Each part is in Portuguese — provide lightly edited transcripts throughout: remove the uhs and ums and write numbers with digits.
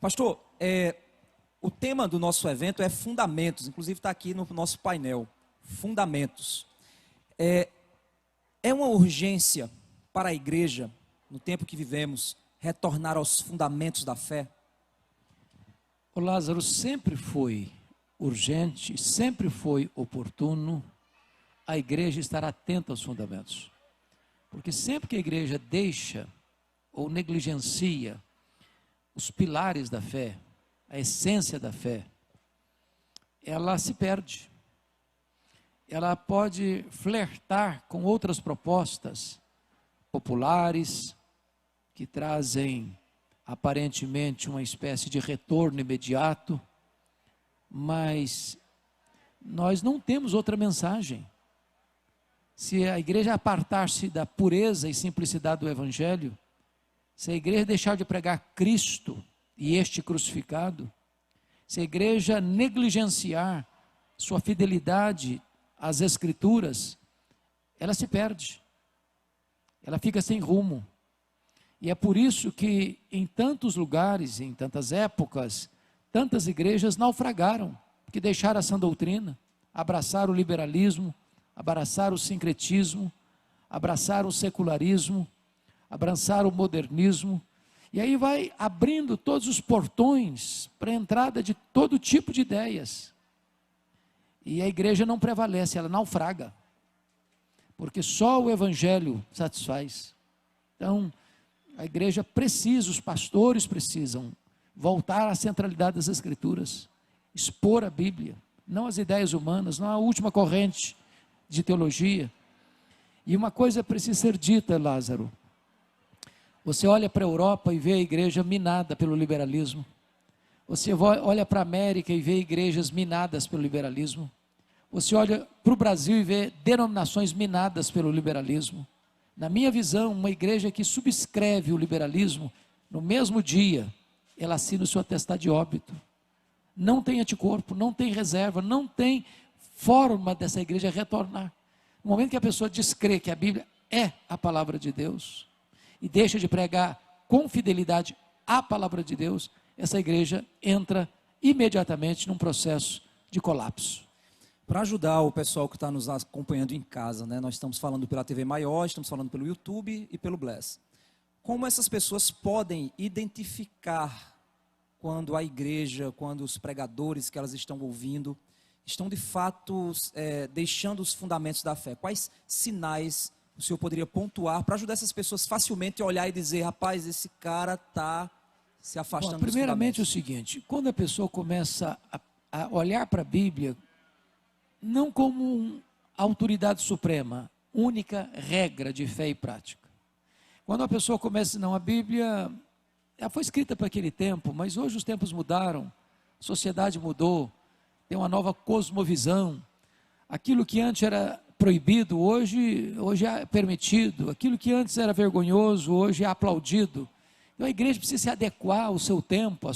Pastor, o tema do nosso evento é fundamentos, inclusive está aqui no nosso painel, fundamentos. É uma urgência para a igreja, no tempo que vivemos, retornar aos fundamentos da fé? O Lázaro, sempre foi urgente, sempre foi oportuno a igreja estar atenta aos fundamentos. Porque sempre que a igreja deixa ou negligencia os pilares da fé, a essência da fé, ela se perde. Ela pode flertar com outras propostas populares, que trazem aparentemente uma espécie de retorno imediato, mas nós não temos outra mensagem. Se a igreja apartar-se da pureza e simplicidade do Evangelho, se a igreja deixar de pregar Cristo e este crucificado, se a igreja negligenciar sua fidelidade às Escrituras, ela se perde, ela fica sem rumo. E é por isso que em tantos lugares, em tantas épocas, tantas igrejas naufragaram, porque deixaram a sã doutrina, abraçaram o liberalismo, abraçaram o sincretismo, abraçaram o secularismo, abraçaram o modernismo, e aí vai abrindo todos os portões para a entrada de todo tipo de ideias. E a igreja não prevalece, ela naufraga, porque só o Evangelho satisfaz. Então, a igreja precisa, os pastores precisam voltar à centralidade das Escrituras, expor a Bíblia, não as ideias humanas, não a última corrente de teologia. E uma coisa precisa ser dita, Lázaro. Você olha para a Europa e vê a igreja minada pelo liberalismo. Você olha para a América e vê igrejas minadas pelo liberalismo. Você olha para o Brasil e vê denominações minadas pelo liberalismo. Na minha visão, uma igreja que subscreve o liberalismo, no mesmo dia, ela assina o seu atestado de óbito. Não tem anticorpo, não tem reserva, não tem forma dessa igreja retornar. No momento que a pessoa descrê que a Bíblia é a palavra de Deus, e deixa de pregar com fidelidade a palavra de Deus, essa igreja entra imediatamente num processo de colapso. Para ajudar o pessoal que está nos acompanhando em casa, né? Nós estamos falando pela TV Maior, estamos falando pelo YouTube e pelo Bless. Como essas pessoas podem identificar quando a igreja, quando os pregadores que elas estão ouvindo, estão de fato deixando os fundamentos da fé? Quais sinais o senhor poderia pontuar para ajudar essas pessoas facilmente a olhar e dizer: rapaz, esse cara está se afastando dos fundamentos? Primeiramente é o seguinte, quando a pessoa começa a olhar para a Bíblia, não como uma autoridade suprema, única regra de fé e prática. Quando a pessoa começa, não, a Bíblia, ela foi escrita para aquele tempo, mas hoje os tempos mudaram, a sociedade mudou, tem uma nova cosmovisão, aquilo que antes era proibido, hoje é permitido, aquilo que antes era vergonhoso, hoje é aplaudido. Então a igreja precisa se adequar ao seu tempo,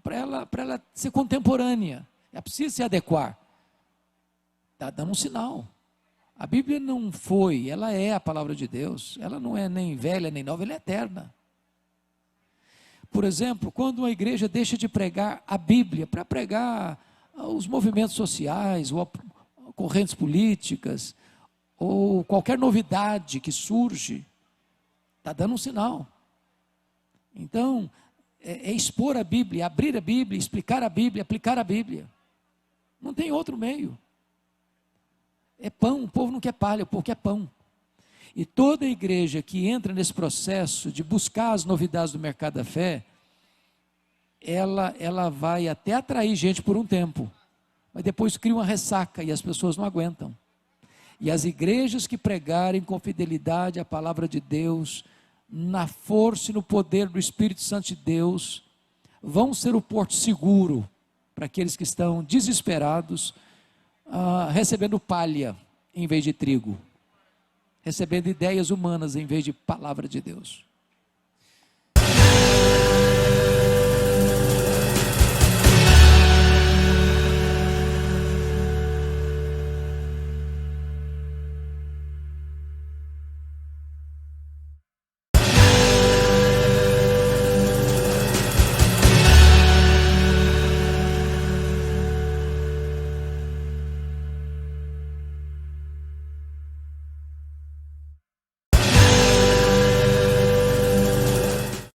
para ela ser contemporânea, ela precisa se adequar. Está dando um sinal. A Bíblia não foi, ela é a palavra de Deus, ela não é nem velha nem nova, ela é eterna. Por exemplo, quando uma igreja deixa de pregar a Bíblia para pregar os movimentos sociais, ou correntes políticas, ou qualquer novidade que surge, está dando um sinal. Então, é expor a Bíblia, abrir a Bíblia, explicar a Bíblia, aplicar a Bíblia. Não tem outro meio. É pão, o povo não quer palha, o povo quer pão. E toda igreja que entra nesse processo de buscar as novidades do mercado da fé, ela vai até atrair gente por um tempo, mas depois cria uma ressaca e as pessoas não aguentam. E as igrejas que pregarem com fidelidade a palavra de Deus, na força e no poder do Espírito Santo de Deus, vão ser o porto seguro para aqueles que estão desesperados, recebendo palha em vez de trigo, recebendo ideias humanas em vez de palavra de Deus.